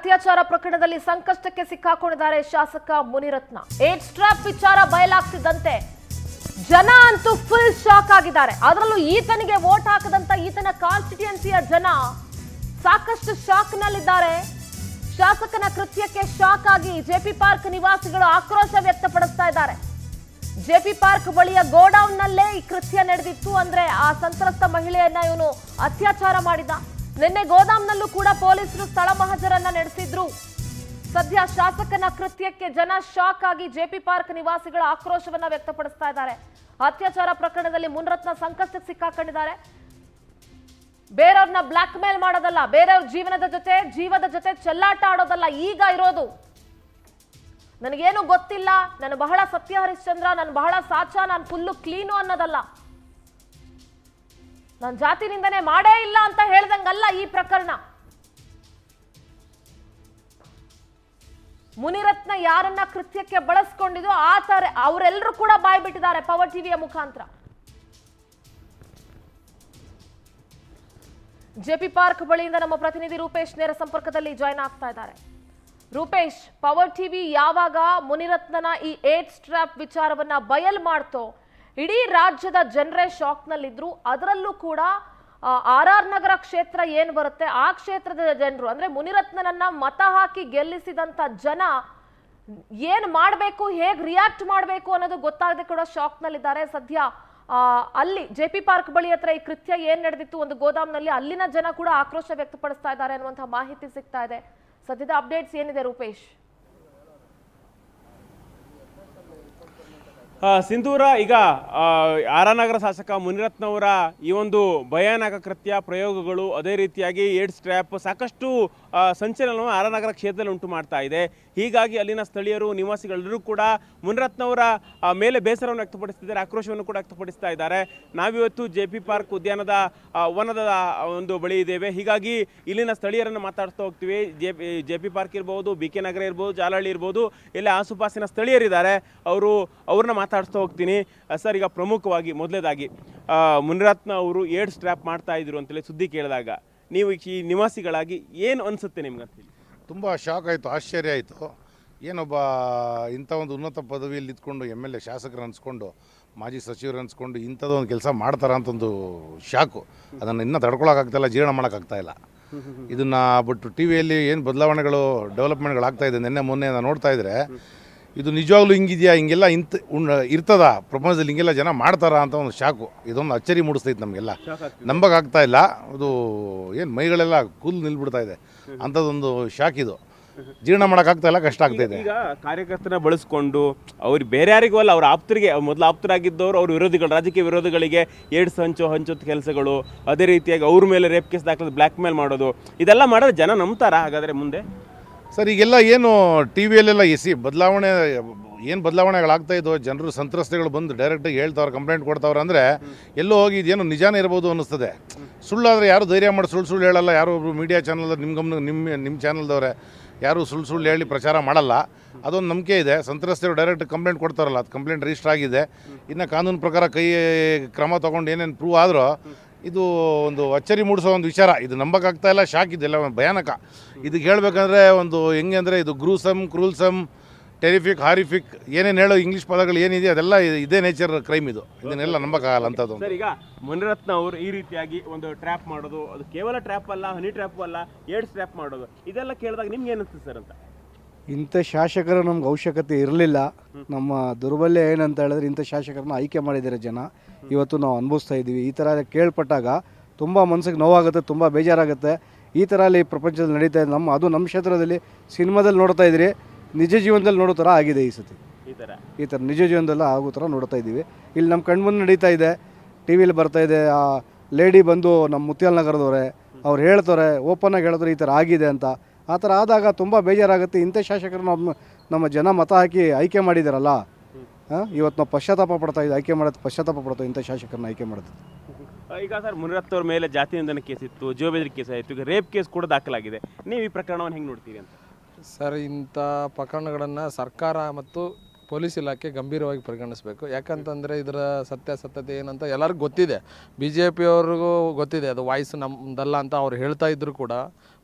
ಅತ್ಯಾಚಾರ ಪ್ರಕರಣದಲ್ಲಿ ಸಂಕಷ್ಟಕ್ಕೆ ಸಿಕ್ಕಾಕೊಂಡಿದ್ದಾರೆ ಶಾಸಕ ಮುನಿರತ್ನ. ಏಡ್ಸ್ ಟ್ರ್ಯಾಪ್ ವಿಚಾರ ಬಯಲಾಗ್ತಿದ್ದಂತೆ ಜನ ಅಂತೂ ಫುಲ್ ಶಾಕ್ ಆಗಿದ್ದಾರೆ. ಅದರಲ್ಲೂ ಈತನಿಗೆ ವೋಟ್ ಹಾಕದಂತ ಈತನ ಕಾನ್ಸ್ಟಿಟ್ಯೂನ್ಸಿಯ ಜನ ಸಾಕಷ್ಟು ಶಾಕ್ ನಲ್ಲಿದ್ದಾರೆ. ಶಾಸಕನ ಕೃತ್ಯಕ್ಕೆ ಶಾಕ್ ಆಗಿ ಜೆಪಿ ಪಾರ್ಕ್ ನಿವಾಸಿಗಳು ಆಕ್ರೋಶ ವ್ಯಕ್ತಪಡಿಸ್ತಾ ಇದ್ದಾರೆ. ಜೆಪಿ ಪಾರ್ಕ್ ಬಳಿಯ ಗೋಡೌನ್ ನಲ್ಲೇ ಈ ಕೃತ್ಯ ನಡೆದಿತ್ತು. ಅಂದ್ರೆ ಆ ಸಂತ್ರಸ್ತ ಮಹಿಳೆಯನ್ನ ಇವನು ಅತ್ಯಾಚಾರ ಮಾಡಿದ. ನಿನ್ನೆ ಗೋದಾಮ್ನಲ್ಲೂ ಕೂಡ ಪೊಲೀಸರು ಸ್ಥಳ ಮಹಜರನ್ನ ನಡೆಸಿದ್ರು. ಸದ್ಯ ಶಾಸಕನ ಕೃತ್ಯಕ್ಕೆ ಜನ ಶಾಕ್ ಆಗಿ ಜೆಪಿ ಪಾರ್ಕ್ ನಿವಾಸಿಗಳ ಆಕ್ರೋಶವನ್ನ ವ್ಯಕ್ತಪಡಿಸ್ತಾ ಇದ್ದಾರೆ. ಅತ್ಯಾಚಾರ ಪ್ರಕರಣದಲ್ಲಿ ಮುನಿರತ್ನ ಸಂಕಷ್ಟಕ್ಕೆ ಸಿಕ್ಕಾಕೊಂಡಿದ್ದಾರೆ. ಬೇರೆಯವ್ರನ್ನ ಬ್ಲಾಕ್ ಮೇಲ್ ಮಾಡೋದಲ್ಲ, ಬೇರೆಯವ್ರ ಜೀವದ ಜೊತೆ ಚೆಲ್ಲಾಟ ಆಡೋದಲ್ಲ ಈಗ ಇರೋದು. ನನಗೇನು ಗೊತ್ತಿಲ್ಲ, ನಾನು ಬಹಳ ಸತ್ಯ ಹರಿಶ್ಚಂದ್ರ, ನಾನು ಬಹಳ ಸಾಚ, ನಾನು ಫುಲ್ಲು ಕ್ಲೀನು ಅನ್ನೋದಲ್ಲ. ನಾನು ಜಾತಿನಿಂದನೇ ಮಾಡೇ ಇಲ್ಲ ಅಂತ ಹೇಳ್ದಂಗಲ್ಲ ಈ ಪ್ರಕರಣ. ಮುನಿರತ್ನ ಯಾರನ್ನ ಕೃತ್ಯಕ್ಕೆ ಬಳಸ್ಕೊಂಡಿದ್ರು ಅವರೆಲ್ಲರೂ ಕೂಡ ಬಾಯ್ ಬಿಟ್ಟಿದ್ದಾರೆ ಪವರ್ ಟಿವಿಯ ಮುಖಾಂತರ. ಜೆಪಿ ಪಾರ್ಕ್ ಬಳಿಯಿಂದ ನಮ್ಮ ಪ್ರತಿನಿಧಿ ರೂಪೇಶ್ ನೇರ ಸಂಪರ್ಕದಲ್ಲಿ ಜಾಯ್ನ್ ಆಗ್ತಾ ಇದ್ದಾರೆ. ರೂಪೇಶ್, ಪವರ್ ಟಿವಿ ಯಾವಾಗ ಮುನಿರತ್ನನ ಈ ಏಡ್ಸ್ ಟ್ರ್ಯಾಪ್ ವಿಚಾರವನ್ನ ಬಯಲ್ ಮಾಡ್ತೋ ಇಡೀ ರಾಜ್ಯದ ಜನರೇ ಶಾಕ್ ನಲ್ಲಿದ್ರು. ಅದರಲ್ಲೂ ಕೂಡ RR ನಗರ ಕ್ಷೇತ್ರ ಏನ್ ಬರುತ್ತೆ ಆ ಕ್ಷೇತ್ರದ ಜನರು, ಅಂದ್ರೆ ಮುನಿರತ್ನನನ್ನ ಮತ ಹಾಕಿ ಗೆಲ್ಲಿಸಿದಂತ ಜನ ಏನ್ ಮಾಡ್ಬೇಕು, ಹೇಗ್ ರಿಯಾಕ್ಟ್ ಮಾಡ್ಬೇಕು ಅನ್ನೋದು ಗೊತ್ತಾಗದೆ ಕೂಡ ಶಾಕ್ ನಲ್ಲಿದ್ದಾರೆ. ಸದ್ಯ ಅಲ್ಲಿ ಜೆಪಿ ಪಾರ್ಕ್ ಬಳಿ ಹತ್ರ ಈ ಕೃತ್ಯ ಏನ್ ನಡೆದಿತ್ತು ಒಂದು ಗೋದಾಮ್ನಲ್ಲಿ, ಅಲ್ಲಿನ ಜನ ಕೂಡ ಆಕ್ರೋಶ ವ್ಯಕ್ತಪಡಿಸ್ತಾ ಇದ್ದಾರೆ ಅನ್ನುವಂತಹ ಮಾಹಿತಿ ಸಿಗ್ತಾ ಇದೆ. ಸದ್ಯದ ಅಪ್ಡೇಟ್ಸ್ ಏನಿದೆ ರೂಪೇಶ್? ಸಿಂಧೂರ, ಈಗ ಆರನಗರ ಶಾಸಕ ಮುನಿರತ್ನವರ ಈ ಒಂದು ಭಯಾನಕ ಕೃತ್ಯ ಪ್ರಯೋಗಗಳು, ಅದೇ ರೀತಿಯಾಗಿ ಏಡ್ಸ್ ಟ್ರ್ಯಾಪ್ ಸಾಕಷ್ಟು ಸಂಚಲನವನ್ನು ಆರನಗರ ಕ್ಷೇತ್ರದಲ್ಲಿ ಉಂಟು ಮಾಡ್ತಾ ಇದೆ. ಹೀಗಾಗಿ ಅಲ್ಲಿನ ಸ್ಥಳೀಯರು, ನಿವಾಸಿಗಳೆಲ್ಲರೂ ಕೂಡ ಮುನಿರತ್ನವರ ಮೇಲೆ ಬೇಸರವನ್ನು ವ್ಯಕ್ತಪಡಿಸ್ತಿದ್ದಾರೆ, ಆಕ್ರೋಶವನ್ನು ಕೂಡ ವ್ಯಕ್ತಪಡಿಸ್ತಾ ಇದ್ದಾರೆ. ನಾವಿವತ್ತು ಜೆಪಿ ಪಾರ್ಕ್ ಉದ್ಯಾನದ ವನದ ಒಂದು ಬಳಿ ಇದ್ದೇವೆ. ಹೀಗಾಗಿ ಇಲ್ಲಿನ ಸ್ಥಳೀಯರನ್ನು ಮಾತಾಡ್ತಾ ಹೋಗ್ತೀವಿ. ಜೆಪಿ ಪಾರ್ಕ್ ಇರ್ಬೋದು, BK ನಗರ ಇರ್ಬೋದು, ಜಾಲಹಳ್ಳಿ ಇರ್ಬೋದು, ಎಲ್ಲ ಆಸುಪಾಸಿನ ಸ್ಥಳೀಯರಿದ್ದಾರೆ. ಅವ್ರನ್ನ ಮಾತಾಡ್ತಾ ಹೋಗ್ತೀನಿ. ಸರ್, ಈಗ ಪ್ರಮುಖವಾಗಿ ಮೊದಲೇದಾಗಿ ಮುನಿರತ್ನ ಅವರು ಏಡ್ಸ್ ಟ್ರ್ಯಾಪ್ ಮಾಡ್ತಾ ಇದ್ರು ಅಂತೇಳಿ ಸುದ್ದಿ ಕೇಳಿದಾಗ ನೀವು ಈ ನಿವಾಸಿಗಳಾಗಿ ಏನು ಅನಿಸುತ್ತೆ ನಿಮ್ಗೆ ಅಂತ ಹೇಳಿ? ತುಂಬ ಶಾಕ್ ಆಯಿತು, ಆಶ್ಚರ್ಯ ಆಯಿತು. ಏನೊಬ್ಬ ಇಂಥ ಒಂದು ಉನ್ನತ ಪದವಿಯಲ್ಲಿ ಇದ್ಕೊಂಡು MLA ಶಾಸಕರು ಅನ್ಸ್ಕೊಂಡು, ಮಾಜಿ ಸಚಿವರು ಅನ್ಸ್ಕೊಂಡು ಇಂಥದ್ದೊಂದು ಕೆಲಸ ಮಾಡ್ತಾರ ಅಂತೊಂದು ಶಾಕು. ಅದನ್ನು ಇನ್ನೂ ತಡ್ಕೊಳಕ್ಕಾಗ್ತಾಯಿಲ್ಲ, ಜೀರ್ಣ ಮಾಡೋಕ್ಕಾಗ್ತಾಯಿಲ್ಲ. ಇದನ್ನು ಬಿಟ್ಟು ಟಿವಿಯಲ್ಲಿ ಏನು ಬದಲಾವಣೆಗಳು, ಡೆವಲಪ್ಮೆಂಟ್ಗಳಾಗ್ತಾಯಿದೆ, ನಿನ್ನೆ ಮೊನ್ನೆ ನೋಡ್ತಾ ಇದ್ದರೆ ಇದು ನಿಜವಾಗ್ಲೂ ಹಿಂಗಿದೆಯಾ, ಹಿಂಗೆಲ್ಲ ಇರ್ತದ ಪ್ರಪಂಚದಲ್ಲಿ, ಹಿಂಗೆಲ್ಲ ಜನ ಮಾಡ್ತಾರ ಅಂತ ಒಂದು ಶಾಕು. ಇದೊಂದು ಅಚ್ಚರಿ ಮೂಡಿಸ್ತೈತೆ ನಮಗೆಲ್ಲ, ನಂಬಕ್ಕಾಗ್ತಾ ಇಲ್ಲ. ಅದು ಏನು ಮೈಗಳೆಲ್ಲ ಕೂಲ್ ನಿಲ್ಬಿಡ್ತಾ ಇದೆ, ಅಂಥದ್ದೊಂದು ಶಾಕ್. ಇದು ಜೀರ್ಣ ಮಾಡೋಕ್ಕಾಗ್ತಾ ಇಲ್ಲ, ಕಷ್ಟ ಆಗ್ತಾಯಿದೆ. ಈಗ ಕಾರ್ಯಕರ್ತನ ಬಳಸ್ಕೊಂಡು ಅವ್ರು ಬೇರೆ ಯಾರಿಗೂ ಅಲ್ಲ, ಅವ್ರ ಆಪ್ತರಿಗೆ, ಮೊದಲು ಆಪ್ತರಾಗಿದ್ದವರು ಅವ್ರ ವಿರೋಧಿಗಳು, ರಾಜಕೀಯ ವಿರೋಧಿಗಳಿಗೆ ಏಡ್ಸ್ ಹಂಚೋದು ಕೆಲಸಗಳು, ಅದೇ ರೀತಿಯಾಗಿ ಅವ್ರ ಮೇಲೆ ರೇಪ್ ಕೇಸ್ ದಾಖಲೆ ಬ್ಲ್ಯಾಕ್ ಮೇಲ್ ಮಾಡೋದು, ಇದೆಲ್ಲ ಮಾಡಿದ್ರೆ ಜನ ನಂಬ್ತಾರ ಹಾಗಾದರೆ ಮುಂದೆ? ಸರ್, ಈಗೆಲ್ಲ ಏನು ಟಿ ವಿಯಲ್ಲೆಲ್ಲ ಬದಲಾವಣೆ, ಏನು ಬದಲಾವಣೆಗಳಾಗ್ತಾಯಿದ್ದೋ, ಜನರು ಸಂತ್ರಸ್ತೆಗಳು ಬಂದು ಡೈರೆಕ್ಟಾಗಿ ಹೇಳ್ತಾವ್ರೆ, ಕಂಪ್ಲೇಂಟ್ ಕೊಡ್ತಾವ್ರೆ ಅಂದರೆ ಎಲ್ಲೋ ಹೋಗಿ ಇದೇನು ನಿಜಾನೇ ಇರ್ಬೋದು ಅನ್ನಿಸ್ತದೆ. ಸುಳ್ಳಾದರೆ ಯಾರು ಧೈರ್ಯ ಮಾಡಿ ಸುಳ್ಳು ಹೇಳಲ್ಲ. ಯಾರು ಒಬ್ಬರು ಮೀಡಿಯಾ ಚಾನಲ್ ನಿಮ್ಮ ಚಾನಲ್ದವ್ರೆ ಯಾರು ಸುಳ್ಳು ಹೇಳಿ ಪ್ರಚಾರ ಮಾಡಲ್ಲ. ಅದೊಂದು ನಂಬಿಕೆ ಇದೆ. ಸಂತ್ರಸ್ತೆಯರು ಡೈರೆಕ್ಟ್ ಕಂಪ್ಲೇಂಟ್ ಕೊಡ್ತಾರಲ್ಲ, ಅದು ಕಂಪ್ಲೇಂಟ್ ರಿಜಿಸ್ಟರ್ ಆಗಿದೆ. ಇನ್ನು ಕಾನೂನು ಪ್ರಕಾರ ಕ್ರಮ ತೊಗೊಂಡು ಏನೇನು ಪ್ರೂವ್ ಆದರೂ ಇದು ಒಂದು ಅಚ್ಚರಿ ಮೂಡಿಸೋ ಒಂದು ವಿಚಾರ. ಇದು ನಂಬಕ್ಕಾಗ್ತಾ ಇಲ್ಲ, ಶಾಕ್. ಇದೆಲ್ಲ ಭಯಾನಕ. ಇದಕ್ಕೆ ಹೇಳಬೇಕಂದ್ರೆ ಒಂದು ಹೆಂಗೆ ಅಂದರೆ ಇದು ಗ್ರೂಸಮ್, ಕ್ರೂಲ್ಸಮ್, ಟೆರಿಫಿಕ್, ಹಾರಿಫಿಕ್, ಏನೇನು ಹೇಳೋ ಇಂಗ್ಲೀಷ್ ಪದಗಳು ಏನಿದೆ ಅದೆಲ್ಲ ಇದೇ ನೇಚರ್ ಕ್ರೈಮ್. ಇದು ಇದನ್ನೆಲ್ಲ ನಂಬಕ್ಕಾಗಲ್ಲ ಅಂಥದ್ದು. ಸರ್, ಈಗ ಮುನಿರತ್ನ ಅವರು ಈ ರೀತಿಯಾಗಿ ಒಂದು ಟ್ರ್ಯಾಪ್ ಮಾಡೋದು, ಅದು ಕೇವಲ ಟ್ರ್ಯಾಪ್ ಅಲ್ಲ, ಹನಿ ಟ್ರ್ಯಾಪ್ ಅಲ್ಲ, ಏಡ್ಸ್ ಟ್ರ್ಯಾಪ್ ಮಾಡೋದು, ಇದೆಲ್ಲ ಕೇಳಿದಾಗ ನಿಮ್ಗೆ ಏನಿಸ್ತದೆ ಸರ್ ಅಂತ? ಇಂಥ ಶಾಸಕರು ನಮ್ಗೆ ಅವಶ್ಯಕತೆ ಇರಲಿಲ್ಲ. ನಮ್ಮ ದುರ್ಬಲ್ಯ ಏನಂತ ಹೇಳಿದ್ರೆ ಇಂಥ ಶಾಸಕರನ್ನ ಆಯ್ಕೆ ಮಾಡಿದ್ದಾರೆ ಜನ. ಇವತ್ತು ನಾವು ಅನುಭವಿಸ್ತಾ ಇದ್ದೀವಿ. ಈ ಥರ ಕೇಳ್ಪಟ್ಟಾಗ ತುಂಬ ಮನಸ್ಸಿಗೆ ನೋವಾಗುತ್ತೆ, ತುಂಬ ಬೇಜಾರಾಗುತ್ತೆ. ಈ ಥರ ಅಲ್ಲಿ ಪ್ರಪಂಚದಲ್ಲಿ ನಡೀತಾ ಇದೆ. ನಮ್ಮ ಕ್ಷೇತ್ರದಲ್ಲಿ ಸಿನಿಮಾದಲ್ಲಿ ನೋಡ್ತಾ ಇದ್ದೀರಿ, ನಿಜ ಜೀವನದಲ್ಲಿ ನೋಡೋ ಥರ ಆಗಿದೆ ಈ ಸತಿ. ಈ ಥರ ನಿಜ ಜೀವನದಲ್ಲ ಆಗೋ ಥರ ನೋಡ್ತಾ ಇದ್ದೀವಿ. ಇಲ್ಲಿ ನಮ್ಮ ಕಣ್ಮುಂದೆ ನಡೀತಾ ಇದೆ, ಟಿ ವಿಲಿ ಬರ್ತಾ ಇದೆ. ಆ ಲೇಡಿ ಬಂದು ನಮ್ಮ ಮುತ್ಯಾಲ್ ನಗರದವ್ರೆ, ಅವ್ರು ಹೇಳ್ತಾರೆ, ಓಪನ್ನಾಗಿ ಹೇಳ್ತಾರೆ ಈ ಥರ ಆಗಿದೆ ಅಂತ. ಆ ಥರ ಆದಾಗ ತುಂಬ ಬೇಜಾರಾಗುತ್ತೆ. ಇಂಥ ಶಾಸಕರು ನಮ್ಮ ಜನ ಮತ ಹಾಕಿ ಆಯ್ಕೆ ಮಾಡಿದಾರಲ್ಲ, ಇವತ್ತು ನಾವು ಪಶ್ಚಾತ್ತಾಪ ಪಡ್ತಾ ಇದ್ದೀವಿ. ಆಯ್ಕೆ ಮಾಡೋದು ಪಶ್ಚಾತ್ತಾಪ ಪಡ್ತಾವೆ ಇಂಥ ಶಾಸಕರನ್ನ ಆಯ್ಕೆ ಮಾಡೋದು. ಈಗ ಸರ್, ಮುನಿರತ್ನ ಅವ್ರ ಮೇಲೆ ಜಾತಿ ನಿಂದನೆ ಕೇಸ್ ಇತ್ತು, ಜೀವ ಬೆದರಿಕೆ ಕೇಸ್ ಆಯಿತು, ಈಗ ರೇಪ್ ಕೇಸ್ ಕೂಡ ದಾಖಲಾಗಿದೆ. ನೀವು ಈ ಪ್ರಕರಣವನ್ನು ಹೆಂಗೆ ನೋಡ್ತೀವಿ ಅಂತ? ಸರ್, ಇಂಥ ಪ್ರಕರಣಗಳನ್ನು ಸರ್ಕಾರ ಮತ್ತು ಪೊಲೀಸ್ ಇಲಾಖೆ ಗಂಭೀರವಾಗಿ ಪರಿಗಣಿಸಬೇಕು. ಯಾಕಂತಂದರೆ ಇದರ ಸತ್ಯಾಸತ್ಯತೆ ಏನಂತ ಎಲ್ಲರಿಗೂ ಗೊತ್ತಿದೆ. ಬಿ ಜೆ ಪಿಯವ್ರಿಗೂ ಗೊತ್ತಿದೆ ಅದು ವಾಯ್ಸ್ ನಮ್ಮದಲ್ಲ ಅಂತ ಅವ್ರು ಹೇಳ್ತಾ ಇದ್ರು ಕೂಡ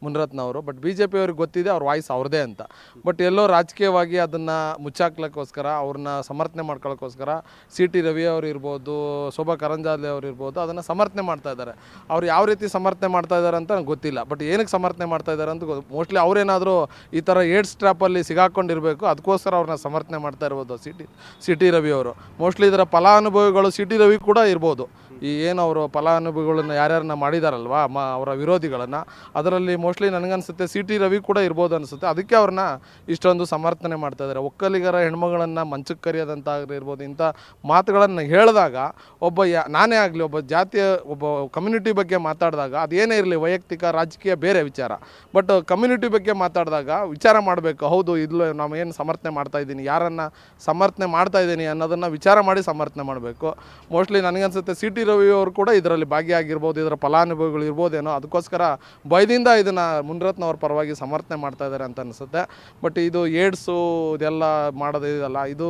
ಮುನಿರತ್ನ ಅವರು. ಬಟ್ ಬಿ ಜೆ ಪಿಯವ್ರಿಗೆ ಗೊತ್ತಿದೆ ಅವ್ರ ವಾಯ್ಸ್ ಅವ್ರದ್ದೇ ಅಂತ. ಬಟ್ ಎಲ್ಲೋ ರಾಜಕೀಯವಾಗಿ ಅದನ್ನು ಮುಚ್ಚಾಕ್ಲಿಕ್ಕೋಸ್ಕರ, ಅವ್ರನ್ನ ಸಮರ್ಥನೆ ಮಾಡ್ಕೊಳ್ಳೋಕ್ಕೋಸ್ಕರ ಸಿ ಟಿ ರವಿ ಅವರು ಇರ್ಬೋದು, ಶೋಭಾ ಕರಂದ್ಲಾಜೆ ಅವರು ಇರ್ಬೋದು, ಅದನ್ನು ಸಮರ್ಥನೆ ಮಾಡ್ತಾ ಇದ್ದಾರೆ. ಅವ್ರು ಯಾವ ರೀತಿ ಸಮರ್ಥನೆ ಮಾಡ್ತಾ ಇದ್ದಾರೆ ಅಂತ ನನಗೆ ಗೊತ್ತಿಲ್ಲ. ಬಟ್ ಏನಕ್ಕೆ ಸಮರ್ಥನೆ ಮಾಡ್ತಾ ಇದ್ದಾರೆ ಅಂತ ಮೋಸ್ಟ್ಲಿ ಅವರೇನಾದರೂ ಈ ಥರ ಏಡ್ಸ್ ಟ್ರ್ಯಾಪಲ್ಲಿ ಸಿಗಾಕೊಂಡಿರಬೇಕು, ಅದಕ್ಕೋಸ್ಕರ ಅವ್ರನ್ನ ಸಮರ್ಥನೆ ಮಾಡ್ತಾ ಇರ್ಬೋದು ಸಿ ಟಿ ರವಿ ಅವರು. ಮೋಸ್ಟ್ಲಿ ಇದರ ಫಲಾನುಭವಿಗಳು ಸಿ ಟಿ ರವಿ ಕೂಡ ಇರ್ಬೋದು. ಈ ಏನು ಅವರು ಫಲಾನುಭವಿಗಳನ್ನ ಯಾರ್ಯಾರನ್ನ ಮಾಡಿದಾರಲ್ವಾ ಅವರ ವಿರೋಧಿಗಳನ್ನು, ಅದರಲ್ಲಿ ಮೋಸ್ಟ್ಲಿ ನನಗನ್ಸುತ್ತೆ ಸಿ ಟಿ ರವಿ ಕೂಡ ಇರ್ಬೋದು ಅನಿಸುತ್ತೆ. ಅದಕ್ಕೆ ಅವ್ರನ್ನ ಇಷ್ಟೊಂದು ಸಮರ್ಥನೆ ಮಾಡ್ತಾ ಇದ್ದಾರೆ. ಒಕ್ಕಲಿಗರ ಹೆಣ್ಮಗಳನ್ನು ಮಂಚಕ್ಕೆ ಕರೆಯೋದಂತಾಗಿರ್ಬೋದು, ಇಂಥ ಮಾತುಗಳನ್ನು ಹೇಳಿದಾಗ ನಾನೇ ಆಗಲಿ ಒಬ್ಬ ಜಾತಿಯ ಒಬ್ಬ ಕಮ್ಯುನಿಟಿ ಬಗ್ಗೆ ಮಾತಾಡಿದಾಗ ಅದೇನೇ ಇರಲಿ, ವೈಯಕ್ತಿಕ ರಾಜಕೀಯ ಬೇರೆ ವಿಚಾರ, ಬಟ್ ಕಮ್ಯುನಿಟಿ ಬಗ್ಗೆ ಮಾತಾಡಿದಾಗ ವಿಚಾರ ಮಾಡಬೇಕು. ಹೌದು, ಇದ್ಲು ನಾವು ಏನು ಸಮರ್ಥನೆ ಮಾಡ್ತಾ ಇದ್ದೀನಿ, ಯಾರನ್ನು ಸಮರ್ಥನೆ ಮಾಡ್ತಾ ಇದ್ದೀನಿ ಅನ್ನೋದನ್ನು ವಿಚಾರ ಮಾಡಿ ಸಮರ್ಥನೆ ಮಾಡಬೇಕು. ಮೋಸ್ಟ್ಲಿ ನನಗನ್ಸುತ್ತೆ ಸಿ ಟಿ ರವಿ ಅವರು ಕೂಡ ಇದರಲ್ಲಿ ಭಾಗಿಯಾಗಿರ್ಬೋದು, ಇದರ ಫಲಾನುಭವಿಗಳು ಇರ್ಬೋದೇನೋ, ಅದಕ್ಕೋಸ್ಕರ ಭಯದಿಂದ ಇದನ್ನು ಮುನಿರತ್ನ ಅವ್ರ ಪರವಾಗಿ ಸಮರ್ಥನೆ ಮಾಡ್ತಾ ಇದ್ದಾರೆ ಅಂತ ಅನಿಸುತ್ತೆ. ಬಟ್ ಇದು ಏಡ್ಸು ಇದೆಲ್ಲ ಮಾಡೋದಿದೆಯಲ್ಲ, ಇದು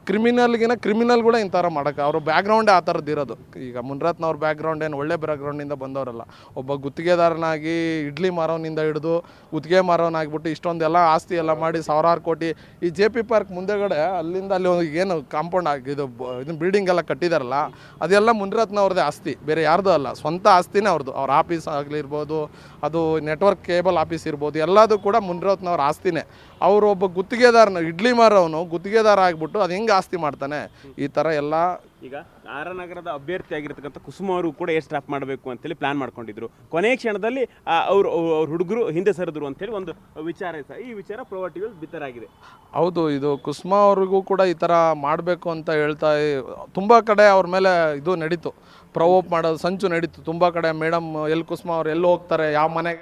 ಕ್ರಿಮಿನಲ್ ಕೂಡ ಇಂಥರ ಮಾಡೋಕ್ಕೆ ಅವ್ರ ಬ್ಯಾಕ್ಗ್ರೌಂಡೇ ಆ ಥರದ್ದು ಇರೋದು. ಈಗ ಮುನಿರತ್ನ ಅವ್ರ ಬ್ಯಾಕ್ಗ್ರೌಂಡ್ ಏನು ಒಳ್ಳೆ ಬ್ಯಾಕ್ಗ್ರೌಂಡಿಂದ ಬಂದವರಲ್ಲ. ಒಬ್ಬ ಗುತ್ತಿಗೆದಾರನಾಗಿ ಇಡ್ಲಿ ಮಾರೋನಿಂದ ಹಿಡಿದು ಗುತ್ತಿಗೆ ಮಾರೋನಾಗ್ಬಿಟ್ಟು ಇಷ್ಟೊಂದೆಲ್ಲ ಆಸ್ತಿ ಎಲ್ಲ ಮಾಡಿ ಸಾವಿರಾರು ಕೋಟಿ ಈ ಜೆ ಪಿ ಪಾರ್ಕ್ ಮುಂದೆಗಡೆ ಅಲ್ಲಿಂದ ಅಲ್ಲಿ ಏನು ಕಾಂಪೌಂಡ್ ಇದು ಬಿಲ್ಡಿಂಗ್ ಎಲ್ಲ ಕಟ್ಟಿದಾರಲ್ಲ, ಅದೆಲ್ಲ ಮುನಿರತ್ನ ಅವ್ರದ್ದೇ ಆಸ್ತಿ, ಬೇರೆ ಯಾರ್ದು ಅಲ್ಲ, ಸ್ವಂತ ಆಸ್ತಿನೇ ಅವ್ರದ್ದು. ಅವ್ರ ಆಫೀಸ್ ಆಗಲಿರ್ಬೋದು, ಅದು ನೆಟ್ವರ್ಕ್ ಕೇಬಲ್ ಆಫೀಸ್ ಇರ್ಬೋದು, ಎಲ್ಲದೂ ಕೂಡ ಮುನಿರತ್ನ ಅವ್ರ ಆಸ್ತಿನೇ. ಅವರು ಒಬ್ಬ ಗುತ್ತಿಗೆದಾರನ ಇಡ್ಲಿ ಮಾರೋನು ಗುತ್ತಿಗೆದಾರ ಆಗಿಬಿಟ್ಟು ಅದು ಹೆಂಗೆ ಆಸ್ತಿ ಮಾಡ್ತಾನೆ? ಈ ಥರ ಎಲ್ಲ. ಈಗ ಆರನಗರದ ಅಭ್ಯರ್ಥಿ ಆಗಿರ್ತಕ್ಕಂಥ ಕುಸುಮ ಅವರು ಕೂಡ ಏರ್ ಸ್ಟ್ರಾಪ್ ಮಾಡಬೇಕು ಅಂತೇಳಿ ಪ್ಲಾನ್ ಮಾಡ್ಕೊಂಡಿದ್ರು. ಕೊನೆಯ ಕ್ಷಣದಲ್ಲಿ ಅವ್ರ ಹುಡುಗರು ಹಿಂದೆ ಸರಿದ್ರು ಅಂತೇಳಿ ಒಂದು ವಿಚಾರ ಸಹ, ಈ ವಿಚಾರ ಪ್ರೊವರ್ಟಿಗಳು ಬಿತ್ತರಾಗಿದೆ. ಹೌದು, ಇದು ಕುಸುಮ ಅವ್ರಿಗೂ ಕೂಡ ಈ ಥರ ಮಾಡಬೇಕು ಅಂತ ಹೇಳ್ತಾ ತುಂಬ ಕಡೆ ಅವ್ರ ಮೇಲೆ ಇದು ನಡೀತು, ಪ್ರವೋಪ್ ಮಾಡೋದು ಸಂಚು ನಡೀತು ತುಂಬ ಕಡೆ. ಮೇಡಮ್ ಕುಸುಮ ಅವ್ರು ಎಲ್ಲಿ ಹೋಗ್ತಾರೆ, ಯಾವ ಮನೆಗೆ